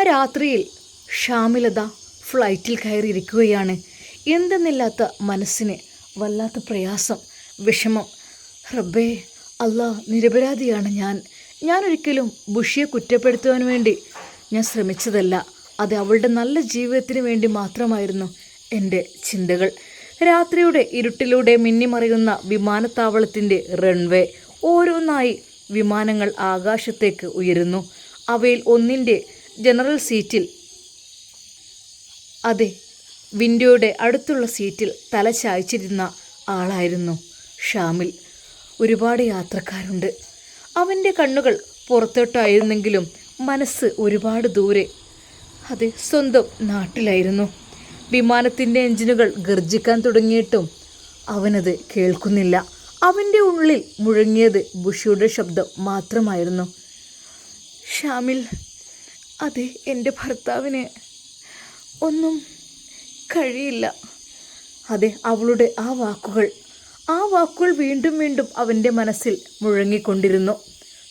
രാത്രിയിൽ ഷാമിലത ഫ്ലൈറ്റിൽ കയറിയിരിക്കുകയാണ്. എന്തെന്നില്ലാത്ത മനസ്സിന് വല്ലാത്ത പ്രയാസം, വിഷമം. റബ്ബേ, അല്ലാ, നിരപരാധിയാണ് ഞാനൊരിക്കലും ബുഷിയെ കുറ്റപ്പെടുത്തുവാൻ വേണ്ടി ഞാൻ ശ്രമിച്ചതല്ല. അത് അവളുടെ നല്ല ജീവിതത്തിന് വേണ്ടി മാത്രമായിരുന്നു എൻ്റെ ചിന്തകൾ. രാത്രിയുടെ ഇരുട്ടിലൂടെ മിന്നിമറയുന്ന വിമാനത്താവളത്തിൻ്റെ റൺവേ. ഓരോന്നായി വിമാനങ്ങൾ ആകാശത്തേക്ക് ഉയരുന്നു. അവയിൽ ഒന്നിൻ്റെ ജനറൽ സീറ്റിൽ, അതെ, വിൻഡോയുടെ അടുത്തുള്ള സീറ്റിൽ തല ചായ്ച്ചിരുന്ന ആളായിരുന്നു ഷാമിൽ. ഒരുപാട് യാത്രക്കാരുണ്ട്. അവൻ്റെ കണ്ണുകൾ പുറത്തോട്ടായിരുന്നെങ്കിലും മനസ്സ് ഒരുപാട് ദൂരെ, അത് സ്വന്തം നാട്ടിലായിരുന്നു. വിമാനത്തിൻ്റെ എഞ്ചിനുകൾ ഗർജിക്കാൻ തുടങ്ങിയിട്ടും അവനത് കേൾക്കുന്നില്ല. അവൻ്റെ ഉള്ളിൽ മുഴങ്ങിയത് ബുഷിയുടെ ശബ്ദം മാത്രമായിരുന്നു. ഷാമിൽ, അതെ, എൻ്റെ ഭർത്താവിന് ഒന്നും കഴിയില്ല. അതെ, അവളുടെ ആ വാക്കുകൾ വീണ്ടും വീണ്ടും അവൻ്റെ മനസ്സിൽ മുഴങ്ങിക്കൊണ്ടിരുന്നു.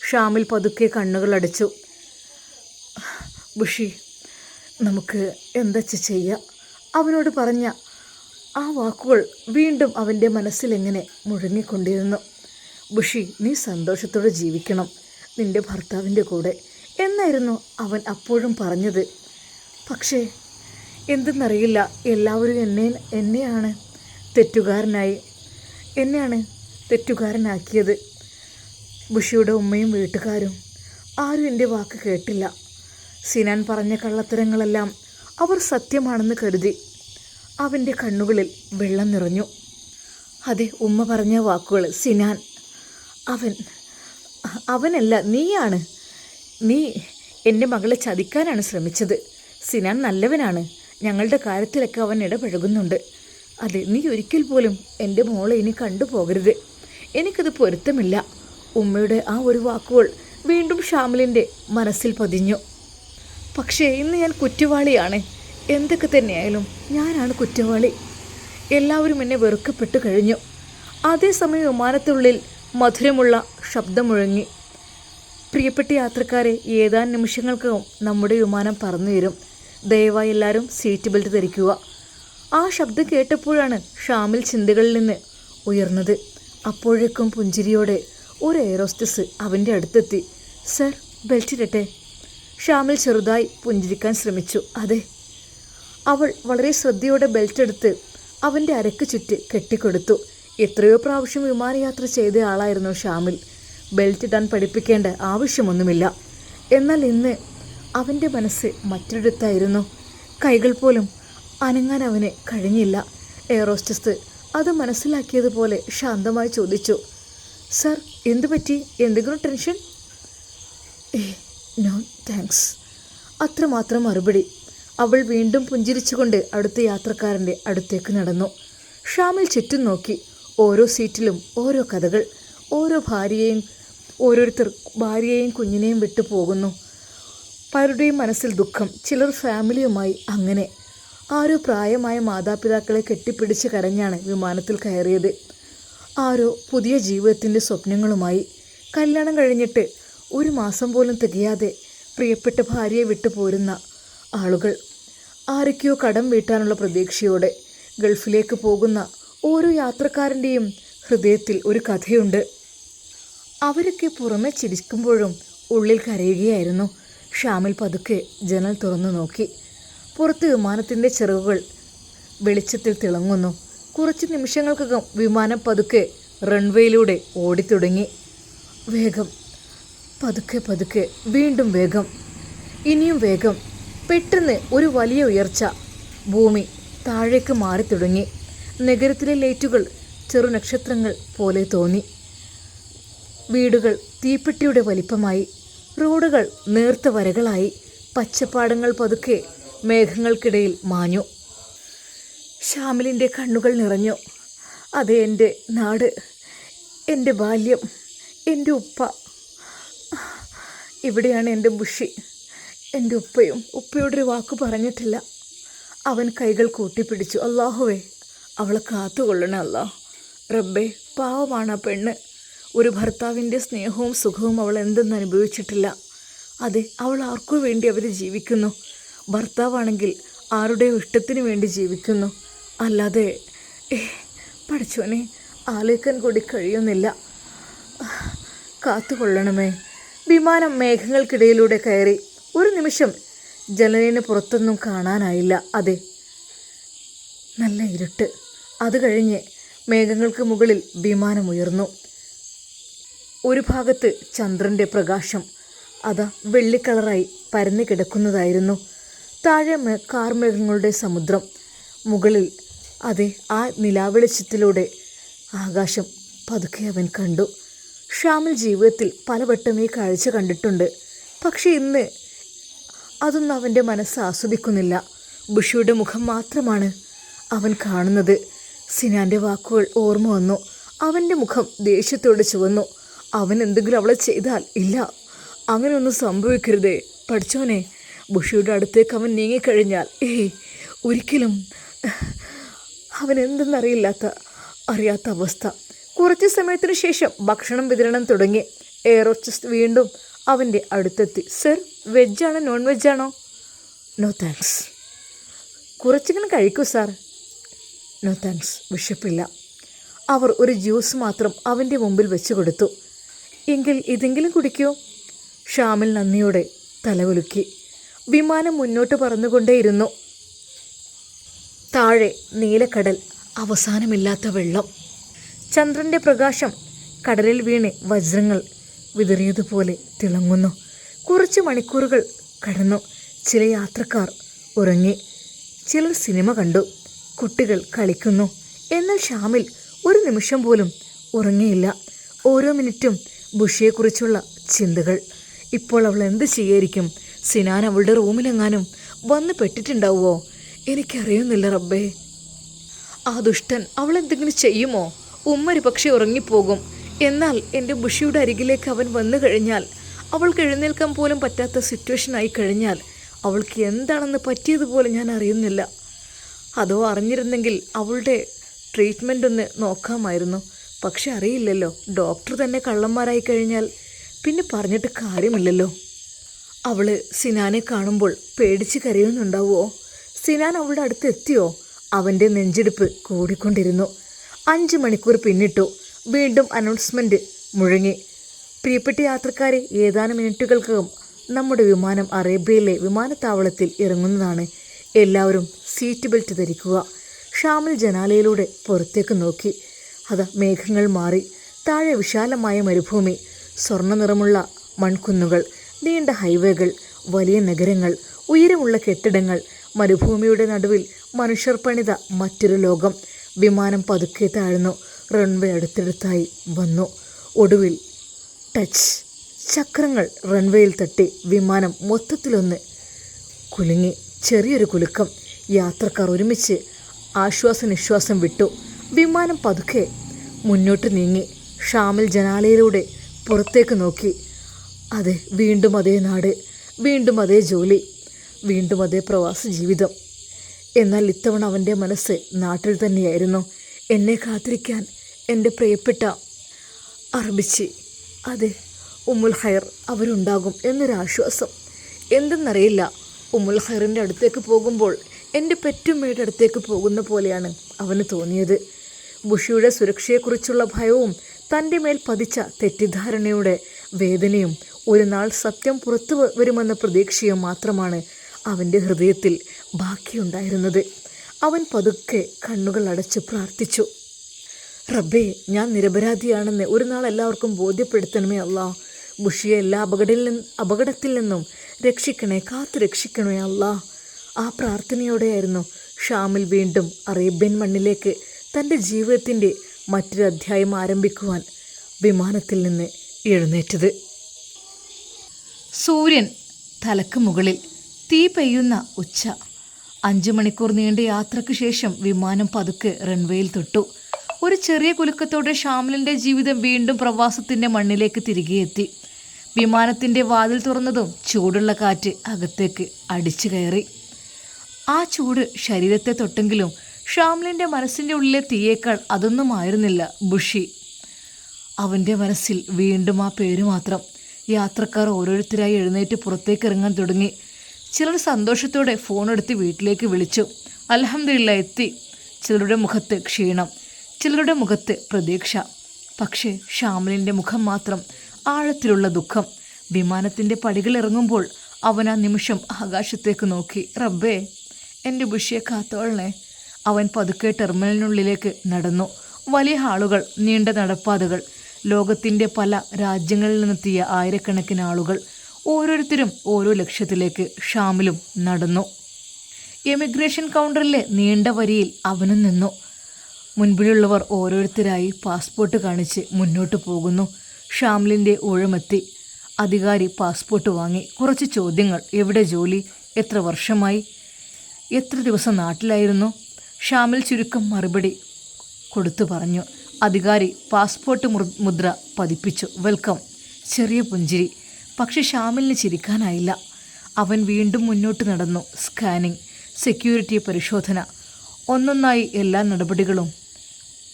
ഷാമിൽ പതുക്കെ കണ്ണുകൾ അടച്ചു. ബുഷി, നമുക്ക് എന്താ ചെയ്യാം? അവനോട് പറഞ്ഞ ആ വാക്കുകൾ വീണ്ടും അവൻ്റെ മനസ്സിൽ എങ്ങനെ മുഴങ്ങിക്കൊണ്ടിരുന്നു. ബുഷി, നീ സന്തോഷത്തോടെ ജീവിക്കണം നിൻ്റെ ഭർത്താവിൻ്റെ കൂടെ എന്നായിരുന്നു അവൻ അപ്പോഴും പറഞ്ഞത്. പക്ഷേ എന്തെന്നറിയില്ല, എല്ലാവരും എന്നെയാണ് തെറ്റുകാരനാക്കിയത്. ബുഷിയുടെ ഉമ്മയും വീട്ടുകാരും ആരും എൻ്റെ വാക്ക് കേട്ടില്ല. സിനാൻ പറഞ്ഞ കള്ളത്തരങ്ങളെല്ലാം അവർ സത്യമാണെന്ന് കരുതി. അവൻ്റെ കണ്ണുകളിൽ വെള്ളം നിറഞ്ഞു. അതെ, ഉമ്മ പറഞ്ഞ വാക്കുകൾ. സിനാൻ അവനല്ല, നീയാണ്. നീ എൻ്റെ മകളെ ചതിക്കാനാണ് ശ്രമിച്ചത്. സിനാൻ നല്ലവനാണ്. ഞങ്ങളുടെ കാര്യത്തിലൊക്കെ അവൻ ഇടപഴകുന്നുണ്ട്. അതെ, നീ ഒരിക്കൽ പോലും എൻ്റെ മോളെ ഇനി കണ്ടുപോകരുത്. എനിക്കത് പൊരുത്തമില്ല. ഉമ്മയുടെ ആ ഒരു വാക്കുകൾ വീണ്ടും ഷാമിലിൻ്റെ മനസ്സിൽ പതിഞ്ഞു. പക്ഷേ ഇന്ന് ഞാൻ കുറ്റവാളിയാണ്. എന്തൊക്കെ തന്നെയായാലും ഞാനാണ് കുറ്റവാളി. എല്ലാവരും എന്നെ വെറുക്കപ്പെട്ടു കഴിഞ്ഞു. അതേസമയം വിമാനത്തിനുള്ളിൽ മധുരമുള്ള ശബ്ദം മുഴങ്ങി. പ്രിയപ്പെട്ട യാത്രക്കാരെ, ഏതാനും നിമിഷങ്ങൾക്കകം നമ്മുടെ വിമാനം പറന്നുയരും. ദയവായി എല്ലാവരും സീറ്റ് ബെൽറ്റ് ധരിക്കുക. ആ ശബ്ദം കേട്ടപ്പോഴാണ് ഷാമിൽ ചിന്തകളിൽ നിന്ന് ഉയർന്നത്. അപ്പോഴേക്കും പുഞ്ചിരിയോടെ ഒരു എയറോസ്റ്റസ് അവൻ്റെ അടുത്തെത്തി. സർ, ബെൽറ്റ് ഇടട്ടെ? ഷാമിൽ ചെറുതായി പുഞ്ചിരിക്കാൻ ശ്രമിച്ചു. അതെ. അവൾ വളരെ ശ്രദ്ധയോടെ ബെൽറ്റ് എടുത്ത് അവൻ്റെ അരക്ക് ചുറ്റി കെട്ടിക്കൊടുത്തു. എത്രയോ പ്രാവശ്യം വിമാനയാത്ര ചെയ്ത ആളായിരുന്നു ഷാമിൽ. ബെൽറ്റ് ഇടാൻ പഠിപ്പിക്കേണ്ട ആവശ്യമൊന്നുമില്ല. എന്നാൽ ഇന്ന് അവൻ്റെ മനസ്സ് മറ്റൊരിടത്തായിരുന്നു. കൈകൾ പോലും അനങ്ങാൻ അവന് കഴിഞ്ഞില്ല. എയറോസ്റ്റസ് അത് മനസ്സിലാക്കിയതുപോലെ ശാന്തമായി ചോദിച്ചു, സർ, എന്തു പറ്റി? എന്തെങ്കിലും ടെൻഷൻ? No thanks. അത്രമാത്രം മറുപടി. അവൾ വീണ്ടും പുഞ്ചിരിച്ചുകൊണ്ട് അടുത്ത യാത്രക്കാരൻ്റെ അടുത്തേക്ക് നടന്നു. ഷാമിൽ ചുറ്റും നോക്കി. ഓരോ സീറ്റിലും ഓരോ കഥകൾ. ഓരോരുത്തർ ഭാര്യയെയും കുഞ്ഞിനെയും വിട്ടു പോകുന്നു. പലരുടെയും മനസ്സിൽ ദുഃഖം. ചിലർ ഫാമിലിയുമായി. അങ്ങനെ ആരോ പ്രായമായ മാതാപിതാക്കളെ കെട്ടിപ്പിടിച്ച് കരഞ്ഞാണ് വിമാനത്തിൽ കയറിയത്. ആരോ പുതിയ ജീവിതത്തിൻ്റെ സ്വപ്നങ്ങളുമായി. കല്യാണം കഴിഞ്ഞിട്ട് 1 മാസം പോലും തികയാതെ പ്രിയപ്പെട്ട ഭാര്യയെ വിട്ടു പോരുന്ന ആളുകൾ. ആരൊക്കെയോ കടം വീട്ടാനുള്ള പ്രതീക്ഷയോടെ ഗൾഫിലേക്ക് പോകുന്ന ഓരോ യാത്രക്കാരൻ്റെയും ഹൃദയത്തിൽ ഒരു കഥയുണ്ട്. അവരൊക്കെ പുറമെ ചിരിക്കുമ്പോഴും ഉള്ളിൽ കരയുകയായിരുന്നു. ഷാമിൽ പതുക്കെ ജനൽ തുറന്നു നോക്കി. പുറത്ത് വിമാനത്തിൻ്റെ ചിറകുകൾ വെളിച്ചത്തിൽ തിളങ്ങുന്നു. കുറച്ച് നിമിഷങ്ങൾക്കകം വിമാനം പതുക്കെ റൺവേയിലൂടെ ഓടിത്തുടങ്ങി. വേഗം, പതുക്കെ, വീണ്ടും വേഗം, ഇനിയും വേഗം. പെട്ടെന്ന് ഒരു വലിയ ഉയർച്ച. ഭൂമി താഴേക്ക് മാറി തുടങ്ങി. നഗരത്തിലെ ലൈറ്റുകൾ ചെറുനക്ഷത്രങ്ങൾ പോലെ തോന്നി. വീടുകൾ തീപ്പെട്ടിയുടെ വലിപ്പമായി. റോഡുകൾ നേർത്ത വരകളായി. പച്ചപ്പാടങ്ങൾ പതുക്കെ മേഘങ്ങൾക്കിടയിൽ മാഞ്ഞു. ഷാമിലിൻ്റെ കണ്ണുകൾ നിറഞ്ഞു. അതെ, എൻ്റെ നാട്, എൻ്റെ ബാല്യം, എൻ്റെ ഉപ്പ. ഇവിടെയാണ് എൻ്റെ ബുഷി. എൻ്റെ ഉപ്പയോടൊരു വാക്ക് പറഞ്ഞിട്ടില്ല. അവൻ കൈകൾ കൂട്ടിപ്പിടിച്ചു. അല്ലാഹുവേ, അവളെ കാത്തുകൊള്ളണേ അല്ലാ. റബ്ബേ, പാവമാണ് ആ പെണ്ണ്. ഒരു ഭർത്താവിൻ്റെ സ്നേഹവും സുഖവും അവൾ എന്തെന്ന് അനുഭവിച്ചിട്ടില്ല. അതെ, അവൾ ആർക്കു വേണ്ടി അവർ ജീവിക്കുന്നു. ഭർത്താവാണെങ്കിൽ ആരുടെയോ ഇഷ്ടത്തിന് വേണ്ടി ജീവിക്കുന്നു. അല്ലാതെ പഠിച്ചോനെ, ആലോചിക്കാൻ കൂടി കഴിയുന്നില്ല. കാത്തുകൊള്ളണമേ. വിമാനം മേഘങ്ങൾക്കിടയിലൂടെ കയറി. ഒരു നിമിഷം ജനലിന് പുറത്തൊന്നും കാണാനായില്ല. അതെ, നല്ല ഇരുട്ട്. അത് കഴിഞ്ഞ് മേഘങ്ങൾക്ക് മുകളിൽ വിമാനം ഉയർന്നു. ഒരു ഭാഗത്ത് ചന്ദ്രൻ്റെ പ്രകാശം അതാ വെള്ളിക്കളറായി പരന്നു കിടക്കുന്നതായിരുന്നു. താഴെ കാർമേഘങ്ങളുടെ സമുദ്രം. മുകളിൽ അതെ, ആ നിലാവെളിച്ചത്തിലൂടെ ആകാശം പതുക്കെ അവൻ കണ്ടു. ഷാമിൽ ജീവിതത്തിൽ പലവട്ടം ഈ കാഴ്ച കണ്ടിട്ടുണ്ട്. പക്ഷെ ഇന്ന് അതൊന്നും അവൻ്റെ മനസ്സ് ആസ്വദിക്കുന്നില്ല. ബുഷിയുടെ മുഖം മാത്രമാണ് അവൻ കാണുന്നത്. സിനാൻ്റെ വാക്കുകൾ ഓർമ്മ വന്നു. അവൻ്റെ മുഖം ദേഷ്യത്തോടെ ചുവന്നു. അവൻ എന്തെങ്കിലും അവളെ ചെയ്താൽ, ഇല്ല, അങ്ങനെയൊന്നും സംഭവിക്കരുതേ പഠിച്ചോനെ. ബുഷിയുടെ അടുത്തേക്ക് അവൻ നീങ്ങിക്കഴിഞ്ഞാൽ ഒരിക്കലും അവൻ അറിയാത്ത അവസ്ഥ. കുറച്ച് സമയത്തിന് ശേഷം ഭക്ഷണം വിതരണം തുടങ്ങി. എയറോസ്റ്റസ് വീണ്ടും അവൻ്റെ അടുത്തെത്തി. സർ, വെജാണോ നോൺ വെജാണോ? No thanks. കുറച്ചെങ്കിലും കഴിക്കൂ സാർ. നോ താങ്ക്സ്, വിശപ്പില്ല. അവർ ഒരു ജ്യൂസ് മാത്രം അവൻ്റെ മുമ്പിൽ വെച്ച് കൊടുത്തു. എങ്കിൽ ഇതെങ്കിലും കുടിക്കൂ. ഷാമിൽ നന്ദിയോടെ തലകുലുക്കി. വിമാനം മുന്നോട്ട് പറന്നുകൊണ്ടേയിരുന്നു. താഴെ നീലക്കടൽ, അവസാനമില്ലാത്ത വെള്ളം. ചന്ദ്രൻ്റെ പ്രകാശം കടലിൽ വീണ് വജ്രങ്ങൾ വിതറിയതുപോലെ തിളങ്ങുന്നു. കുറച്ച് മണിക്കൂറുകൾ കടന്നു. ചില യാത്രക്കാർ ഉറങ്ങി, ചിലർ സിനിമ കണ്ടു, കുട്ടികൾ കളിക്കുന്നു. എന്നാൽ ഷാമിൽ ഒരു നിമിഷം പോലും ഉറങ്ങിയില്ല. ഓരോ മിനിറ്റും ബുഷിയെക്കുറിച്ചുള്ള ചിന്തകൾ. ഇപ്പോൾ അവൾ എന്ത് ചെയ്യായിരിക്കും? സിനാൻ അവളുടെ റൂമിലെങ്ങാനും വന്ന് പെട്ടിട്ടുണ്ടാവുമോ? എനിക്കറിയുന്നില്ല റബ്ബേ. ആ ദുഷ്ടൻ അവളെന്തെങ്കിലും ചെയ്യുമോ? ഉമ്മര് പക്ഷെ ഉറങ്ങിപ്പോകും. എന്നാൽ എൻ്റെ ബുഷിയുടെ അരികിലേക്ക് അവൻ വന്നു കഴിഞ്ഞാൽ, അവൾക്ക് എഴുന്നേൽക്കാൻ പോലും പറ്റാത്ത സിറ്റുവേഷനായി കഴിഞ്ഞാൽ, അവൾക്ക് എന്താണെന്ന് പറ്റിയതുപോലെ ഞാൻ അറിയുന്നില്ല. അതോ അറിഞ്ഞിരുന്നെങ്കിൽ അവളുടെ ട്രീറ്റ്മെൻ്റ് ഒന്ന് നോക്കാമായിരുന്നു. പക്ഷെ അറിയില്ലല്ലോ. ഡോക്ടർ തന്നെ കള്ളന്മാരായി കഴിഞ്ഞാൽ പിന്നെ പറഞ്ഞിട്ട് കാര്യമില്ലല്ലോ. അവൾ സിനാനെ കാണുമ്പോൾ പേടിച്ച് കരയുന്നുണ്ടാവുമോ? സിനാൻ അവളുടെ അടുത്ത് എത്തിയോ? അവൻ്റെ നെഞ്ചിടിപ്പ് കൂടിക്കൊണ്ടിരുന്നു. 5 മണിക്കൂർ പിന്നിട്ടു. വീണ്ടും അനൗൺസ്മെൻറ്റ് മുഴങ്ങി. പ്രിയപ്പെട്ട യാത്രക്കാരെ, ഏതാനും മിനിറ്റുകൾക്കകം നമ്മുടെ വിമാനം അറേബ്യയിലെ വിമാനത്താവളത്തിൽ ഇറങ്ങുന്നതാണ്. എല്ലാവരും സീറ്റ് ബെൽറ്റ് ധരിക്കുക. ഷാമിൽ ജനാലയിലൂടെ പുറത്തേക്ക് നോക്കി. അതാ മേഘങ്ങൾ മാറി. താഴെ വിശാലമായ മരുഭൂമി, സ്വർണ്ണ നിറമുള്ള മൺകുന്നുകൾ, നീണ്ട ഹൈവേകൾ, വലിയ നഗരങ്ങൾ, ഉയരമുള്ള കെട്ടിടങ്ങൾ. മരുഭൂമിയുടെ നടുവിൽ മനുഷ്യർ പണിത മറ്റൊരു ലോകം. വിമാനം പതുക്കെ താഴ്ന്നു. റൺവേ അടുത്തടുത്തായി വന്നു. ഒടുവിൽ ടച്ച്. ചക്രങ്ങൾ റൺവേയിൽ തട്ടി. വിമാനം മൊത്തത്തിലൊന്ന് കുലുങ്ങി. ചെറിയൊരു കുലുക്കം. യാത്രക്കാർ ഒരുമിച്ച് ആശ്വാസനിശ്വാസം വിട്ടു. വിമാനം പതുക്കെ മുന്നോട്ട് നീങ്ങി. ഷാമിൽ ജനാലയിലൂടെ പുറത്തേക്ക് നോക്കി. അതെ, വീണ്ടും അതേ നാട്, വീണ്ടും അതേ ജോലി, വീണ്ടും അതേ പ്രവാസ ജീവിതം. എന്നാൽ ഇത്തവണ അവൻ്റെ മനസ്സ് നാട്ടിൽ തന്നെയായിരുന്നു. എന്നെ കാത്തിരിക്കാൻ എൻ്റെ പ്രിയപ്പെട്ട അറബിച്ചി, അതെ, ഉമ്മുൽ ഖൈർ അവരുണ്ടാകും എന്നൊരാശ്വാസം. എന്തെന്നറിയില്ല, ഉമ്മുൽ ഖൈറിൻ്റെ അടുത്തേക്ക് പോകുമ്പോൾ എൻ്റെ പെറ്റുമ്മയുടെ അടുത്തേക്ക് പോകുന്ന പോലെയാണ് അവന് തോന്നിയത്. ബുഷിയുടെ സുരക്ഷയെക്കുറിച്ചുള്ള ഭയവും തൻ്റെ മേൽ പതിച്ച തെറ്റിദ്ധാരണയുടെ വേദനയും ഒരു നാൾ സത്യം പുറത്തു വരുമെന്ന പ്രതീക്ഷയും മാത്രമാണ് അവൻ്റെ ഹൃദയത്തിൽ ബാക്കിയുണ്ടായിരുന്നത്. അവൻ പതുക്കെ കണ്ണുകൾ അടച്ച് പ്രാർത്ഥിച്ചു. റബ്ബേ, ഞാൻ നിരപരാധിയാണെന്ന് ഒരു നാൾ എല്ലാവർക്കും ബോധ്യപ്പെടുത്തണമേ അല്ലാ. ബുഷിയെ എല്ലാ അപകടത്തിൽ നിന്നും രക്ഷിക്കണേ, കാത്തു രക്ഷിക്കണമേ അല്ലാ. ആ പ്രാർത്ഥനയോടെയായിരുന്നു ഷാമിൽ വീണ്ടും അറേബ്യൻ മണ്ണിലേക്ക് തൻ്റെ ജീവിതത്തിൻ്റെ മറ്റൊരു അധ്യായം ആരംഭിക്കുവാൻ വിമാനത്തിൽ നിന്ന് എഴുന്നേറ്റത്. സൂര്യൻ തലക്ക് മുകളിൽ, തീ പെയ്യുന്ന ഉച്ച. 5 മണിക്കൂർ നീണ്ട യാത്രയ്ക്ക് ശേഷം വിമാനം പതുക്കെ റൺവേയിൽ തൊട്ടു. ഒരു ചെറിയ കുലുക്കത്തോടെ ഷാമിലിൻ്റെ ജീവിതം വീണ്ടും പ്രവാസത്തിൻ്റെ മണ്ണിലേക്ക് തിരികെ എത്തി. വിമാനത്തിൻ്റെ വാതിൽ തുറന്നതും ചൂടുള്ള കാറ്റ് അകത്തേക്ക് അടിച്ചു കയറി. ആ ചൂട് ശരീരത്തെ തൊട്ടെങ്കിലും ഷാമിലിൻ്റെ മനസ്സിൻ്റെ ഉള്ളിലെ തീയേക്കാൾ അതൊന്നും ആയിരുന്നില്ല ബുഷി. അവൻ്റെ മനസ്സിൽ വീണ്ടും ആ പേര് മാത്രം. യാത്രക്കാർ ഓരോരുത്തരായി എഴുന്നേറ്റ് പുറത്തേക്ക് ഇറങ്ങാൻ തുടങ്ങി. ചിലർ സന്തോഷത്തോടെ ഫോണെടുത്ത് വീട്ടിലേക്ക് വിളിച്ചു. അൽഹംദുലില്ലാ എത്തി. ചിലരുടെ മുഖത്ത് ക്ഷീണം, ചിലരുടെ മുഖത്ത് പ്രതീക്ഷ. പക്ഷേ ഷാമിലിൻ്റെ മുഖം മാത്രം ആഴത്തിലുള്ള ദുഃഖം. വിമാനത്തിൻ്റെ പടികൾ ഇറങ്ങുമ്പോൾ അവൻ ആ നിമിഷം ആകാശത്തേക്ക് നോക്കി. റബ്ബേ, എൻ്റെ ബുഷിയെ കാത്തോളണേ. അവൻ പതുക്കെ ടെർമിനലിനുള്ളിലേക്ക് നടന്നു. വലിയ ഹാളുകൾ, നീണ്ട നടപ്പാതകൾ, ലോകത്തിൻ്റെ പല രാജ്യങ്ങളിൽ നിന്നെത്തിയ ആയിരക്കണക്കിന് ആളുകൾ, ഓരോരുത്തരും ഓരോ ലക്ഷ്യത്തിലേക്ക്. ഷാമിലും നടന്നു. എമിഗ്രേഷൻ കൗണ്ടറിലെ നീണ്ട വരിയിൽ അവനും നിന്നു. മുൻപിലുള്ളവർ ഓരോരുത്തരായി പാസ്പോർട്ട് കാണിച്ച് മുന്നോട്ട് പോകുന്നു. ഷാമിലിൻ്റെ ഊഴമെത്തി. അധികാരി പാസ്പോർട്ട് വാങ്ങി. കുറച്ച് ചോദ്യങ്ങൾ. എവിടെ ജോലി? എത്ര വർഷമായി? എത്ര ദിവസം നാട്ടിലായിരുന്നു? ഷാമിൽ ചുരുക്കം മറുപടി കൊടുത്തു പറഞ്ഞു. അധികാരി പാസ്പോർട്ട് മുദ്ര പതിപ്പിച്ചു. വെൽക്കം. ചെറിയ പുഞ്ചിരി. പക്ഷെ ഷാമിലിന് ചിരിക്കാനായില്ല. അവൻ വീണ്ടും മുന്നോട്ട് നടന്നു. സ്കാനിങ്, സെക്യൂരിറ്റി പരിശോധന, ഒന്നൊന്നായി എല്ലാ നടപടികളും.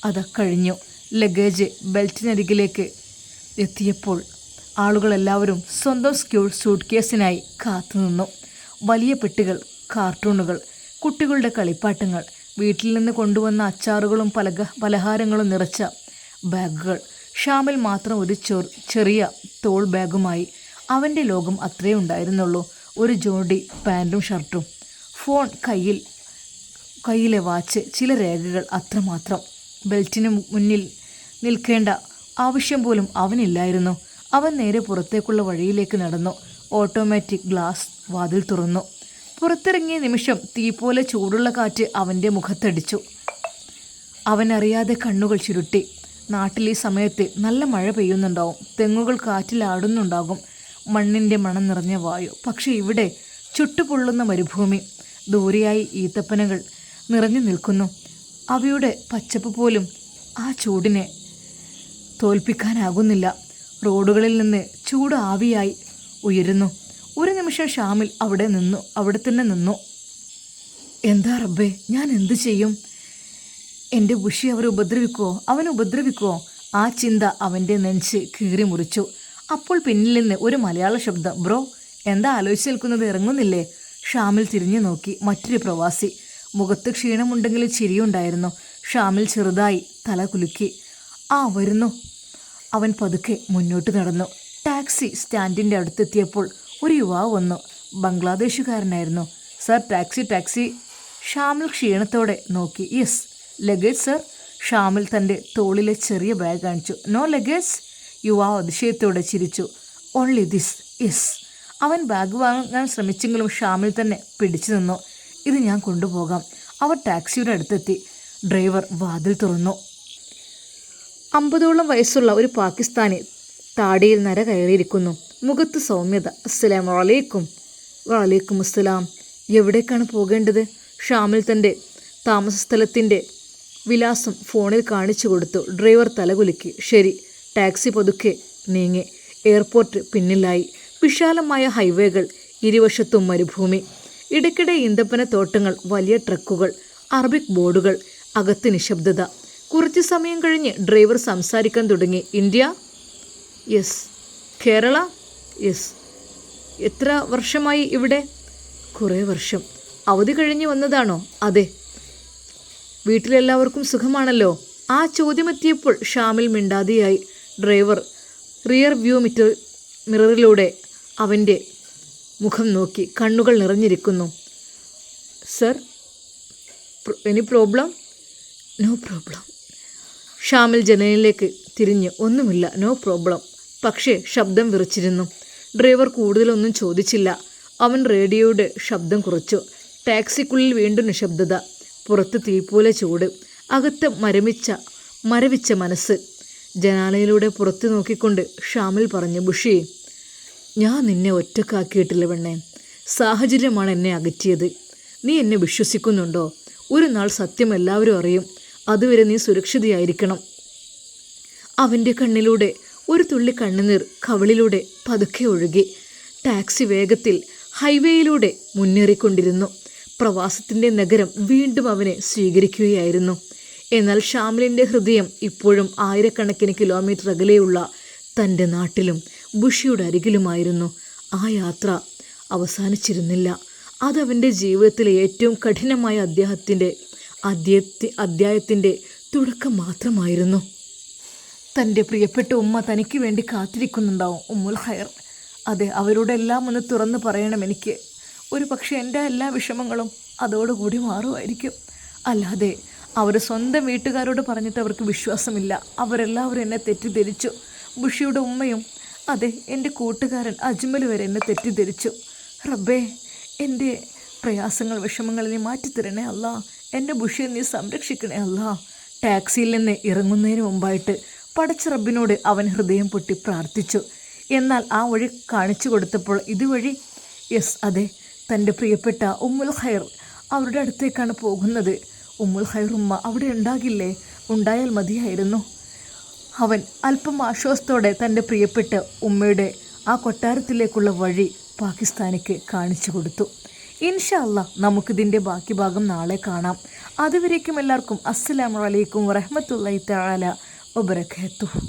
അത് കഴിഞ്ഞു. ലഗേജ് ബെൽറ്റിനരികിലേക്ക് എത്തിയപ്പോൾ ആളുകളെല്ലാവരും സ്വന്തം സൂട്ട് കേസിനായി കാത്തുനിന്നു. വലിയ പെട്ടികൾ, കാർട്ടൂണുകൾ, കുട്ടികളുടെ കളിപ്പാട്ടങ്ങൾ, വീട്ടിൽ നിന്ന് കൊണ്ടുവന്ന അച്ചാറുകളും പലഹാരങ്ങളും നിറച്ച ബാഗുകൾ. ഷാമിൽ മാത്രം ഒരു ചെറിയ തോൾ ബാഗുമായി. അവൻ്റെ ലോകം അത്രയേ ഉണ്ടായിരുന്നുള്ളൂ. ഒരു ജോഡി പാൻറ്റും ഷർട്ടും, ഫോൺ, കയ്യിലെ വാച്ച്, ചില രേഖകൾ, അത്രമാത്രം. ബെൽറ്റിന് മുന്നിൽ നിൽക്കേണ്ട ആവശ്യം പോലും അവനില്ലായിരുന്നു. അവൻ നേരെ പുറത്തേക്കുള്ള വഴിയിലേക്ക് നടന്നു. ഓട്ടോമാറ്റിക് ഗ്ലാസ് വാതിൽ തുറന്നു. പുറത്തിറങ്ങിയ നിമിഷം തീ പോലെ ചൂടുള്ള കാറ്റ് അവൻ്റെ മുഖത്തടിച്ചു. അവനറിയാതെ കണ്ണുകൾ ചുരുട്ടി. നാട്ടിൽ ഈ സമയത്ത് നല്ല മഴ പെയ്യുന്നുണ്ടാവും. തെങ്ങുകൾ കാറ്റിലാടുന്നുണ്ടാകും. മണ്ണിൻ്റെ മണം നിറഞ്ഞ വായു. പക്ഷെ ഇവിടെ ചുട്ടുപൊള്ളുന്ന മരുഭൂമി. ദൂരെയായി ഈത്തപ്പനകൾ നിറഞ്ഞു നിൽക്കുന്നു. അവയുടെ പച്ചപ്പ് പോലും ആ ചൂടിനെ തോൽപ്പിക്കാനാകുന്നില്ല. റോഡുകളിൽ നിന്ന് ചൂട് ആവിയായി ഉയരുന്നു. ഒരു നിമിഷം ഷാമിൽ അവിടെ തന്നെ നിന്നു. എന്താ റബ്ബേ, ഞാൻ എന്തു ചെയ്യും? എൻ്റെ ബുഷി അവൻ ഉപദ്രവിക്കുമോ? ആ ചിന്ത അവൻ്റെ നെഞ്ച് കീറി മുറിച്ചു. അപ്പോൾ പിന്നിൽ നിന്ന് ഒരു മലയാള ശബ്ദം. ബ്രോ, എന്താ ആലോചിച്ച് നിൽക്കുന്നത്? ഇറങ്ങുന്നില്ലേ? ഷാമിൽ തിരിഞ്ഞു നോക്കി. മറ്റൊരു പ്രവാസി. മുഖത്ത് ക്ഷീണമുണ്ടെങ്കിലും ചിരിയുണ്ടായിരുന്നു. ഷാമിൽ ചെറുതായി തല കുലുക്കി. വരുന്നു. അവൻ പതുക്കെ മുന്നോട്ട് നടന്നു. ടാക്സി സ്റ്റാൻഡിൻ്റെ അടുത്തെത്തിയപ്പോൾ ഒരു യുവാവ് വന്നു. ബംഗ്ലാദേശുകാരനായിരുന്നു. Sir, taxi. ഷാമിൽ ക്ഷീണത്തോടെ നോക്കി. യെസ്. Luggage sir. ഷാമിൽ തൻ്റെ തോളിലെ ചെറിയ ബാഗ് കാണിച്ചു. No luggage. യുവാവ് അതിശയത്തോടെ ചിരിച്ചു. Only this. യെസ്. അവൻ ബാഗ് വാങ്ങാൻ ശ്രമിച്ചെങ്കിലും ഷാമിൽ തന്നെ പിടിച്ചു നിന്നു. ഇത് ഞാൻ കൊണ്ടുപോകാം. അവർ ടാക്സിയുടെ അടുത്തെത്തി. ഡ്രൈവർ വാതിൽ തുറന്നു. 50ഓളം വയസ്സുള്ള ഒരു പാകിസ്ഥാനി താടിയിൽ നര കയറിയിരിക്കുന്നു. മുഖത്ത് സൗമ്യത. അസ്സലാമു അലൈക്കും. വലൈക്കും അസ്സലാം. എവിടേക്കാണ് പോകേണ്ടത്? ഷാമിൽ തൻ്റെ താമസ സ്ഥലത്തിൻ്റെ വിലാസം ഫോണിൽ കാണിച്ചു കൊടുത്തു. ഡ്രൈവർ തലകുലുക്കി. ശരി. ടാക്സി പതുക്കെ നീങ്ങി. എയർപോർട്ട് പിന്നിലായി. വിശാലമായ ഹൈവേകൾ, ഇരുവശത്തും മരുഭൂമി. ഇടയ്ക്കിടെ ഈന്തപ്പന തോട്ടങ്ങൾ, വലിയ ട്രക്കുകൾ, അറബിക് ബോർഡുകൾ. അകത്ത് നിശബ്ദത. കുറച്ചു സമയം കഴിഞ്ഞ് ഡ്രൈവർ സംസാരിക്കാൻ തുടങ്ങി. ഇന്ത്യ? യെസ്. കേരള? യെസ്. എത്ര വർഷമായി ഇവിടെ? കുറേ വർഷം. അവധി കഴിഞ്ഞ് വന്നതാണോ? അതെ. വീട്ടിലെല്ലാവർക്കും സുഖമാണല്ലോ? ആ ചോദ്യമെത്തിയപ്പോൾ ഷാമിൽ മിണ്ടാതെയായി. ഡ്രൈവർ റിയർ വ്യൂ മിററിലൂടെ അവൻ്റെ മുഖം നോക്കി. കണ്ണുകൾ നിറഞ്ഞിരിക്കുന്നു. Sir, any problem? No problem. Shamil ജനലിലേക്ക് തിരിഞ്ഞ്. ഒന്നുമില്ല, നോ പ്രോബ്ലം. പക്ഷേ ശബ്ദം വിറച്ചിരുന്നു. ഡ്രൈവർ കൂടുതലൊന്നും ചോദിച്ചില്ല. അവൻ റേഡിയോയുടെ ശബ്ദം കുറച്ചു. ടാക്സിക്കുള്ളിൽ വീണ്ടും നിശബ്ദത. പുറത്ത് തീപോലെ ചൂട്. അകത്ത് മരവിച്ച മനസ്സ്. ജനാലയിലൂടെ പുറത്തു നോക്കിക്കൊണ്ട് ഷാമിൽ പറഞ്ഞു. ബുഷി, ഞാൻ നിന്നെ ഒറ്റക്കാക്കിയിട്ടില്ല പെണ്ണേ. സാഹചര്യമാണ് എന്നെ അകറ്റിയത്. നീ എന്നെ വിശ്വസിക്കുന്നുണ്ടോ? ഒരു നാൾ സത്യം എല്ലാവരും അറിയും. അതുവരെ നീ സുരക്ഷിതയായിരിക്കണം. അവൻ്റെ കണ്ണിലൂടെ ഒരു തുള്ളി കണ്ണുനീർ കവിളിലൂടെ പതുക്കെ ഒഴുകി. ടാക്സി വേഗത്തിൽ ഹൈവേയിലൂടെ മുന്നേറിക്കൊണ്ടിരുന്നു. പ്രവാസത്തിൻ്റെ നഗരം വീണ്ടും അവനെ സ്വീകരിക്കുകയായിരുന്നു. എന്നാൽ ഷാമിലിൻ്റെ ഹൃദയം ഇപ്പോഴും ആയിരക്കണക്കിന് കിലോമീറ്റർ അകലെയുള്ള തൻ്റെ നാട്ടിലും ബുഷിയുടെ അരികിലുമായിരുന്നു. ആ യാത്ര അവസാനിച്ചിരുന്നില്ല. അതവൻ്റെ ജീവിതത്തിലെ ഏറ്റവും കഠിനമായ അധ്യായത്തിൻ്റെ തുടക്കം മാത്രമായിരുന്നു. തൻ്റെ പ്രിയപ്പെട്ട ഉമ്മ തനിക്ക് വേണ്ടി കാത്തിരിക്കുന്നുണ്ടാവും ഉമ്മുൽ ഖൈർ. അതെ, അവരോടെല്ലാം ഒന്ന് തുറന്ന് പറയണം എനിക്ക്. ഒരു പക്ഷേ എൻ്റെ എല്ലാ വിഷമങ്ങളും അതോടുകൂടി മാറുമായിരിക്കും. അല്ലാതെ അവർ സ്വന്തം വീട്ടുകാരോട് പറഞ്ഞിട്ട് അവർക്ക് വിശ്വാസമില്ല. അവരെല്ലാവരും എന്നെ തെറ്റിദ്ധരിച്ചു. ബുഷിയുടെ ഉമ്മയും അതെ എൻ്റെ കൂട്ടുകാരൻ അജ്മൽ വരെ എന്നെ തെറ്റിദ്ധരിച്ചു. റബ്ബേ, എൻ്റെ പ്രയാസങ്ങൾ വിഷമങ്ങൾ നീ മാറ്റിത്തരണേ അല്ലാ. എൻ്റെ ബുഷിയെ നീ സംരക്ഷിക്കണേ അല്ലാ. ടാക്സിയിൽ നിന്ന് ഇറങ്ങുന്നതിന് മുമ്പായിട്ട് പടച്ച റബ്ബിനോട് അവൻ ഹൃദയം പൊട്ടി പ്രാർത്ഥിച്ചു. എന്നാൽ ആ വഴി കാണിച്ചു കൊടുത്തപ്പോൾ ഇതുവഴി അതെ, തൻ്റെ പ്രിയപ്പെട്ട ഉമ്മുൽ ഖൈർ അവരുടെ അടുത്തേക്കാണ് പോകുന്നത്. ഉമ്മുൽ ഖൈർ ഉമ്മ അവിടെ ഉണ്ടാകില്ലേ? ഉണ്ടായാൽ മതിയായിരുന്നു. അവൻ അല്പം ആശ്വാസത്തോടെ തൻ്റെ പ്രിയപ്പെട്ട ഉമ്മയുടെ ആ കൊട്ടാരത്തിലേക്കുള്ള വഴി പാകിസ്ഥാനിക്ക് കാണിച്ചു കൊടുത്തു. ഇൻഷാ അല്ലാ നമുക്കിതിൻ്റെ ബാക്കി ഭാഗം നാളെ കാണാം. അതുവരേക്കും എല്ലാവർക്കും അസ്സലാമു അലൈക്കും വറഹ്മത്തുള്ളാഹി തആല വബറകാതുഹു.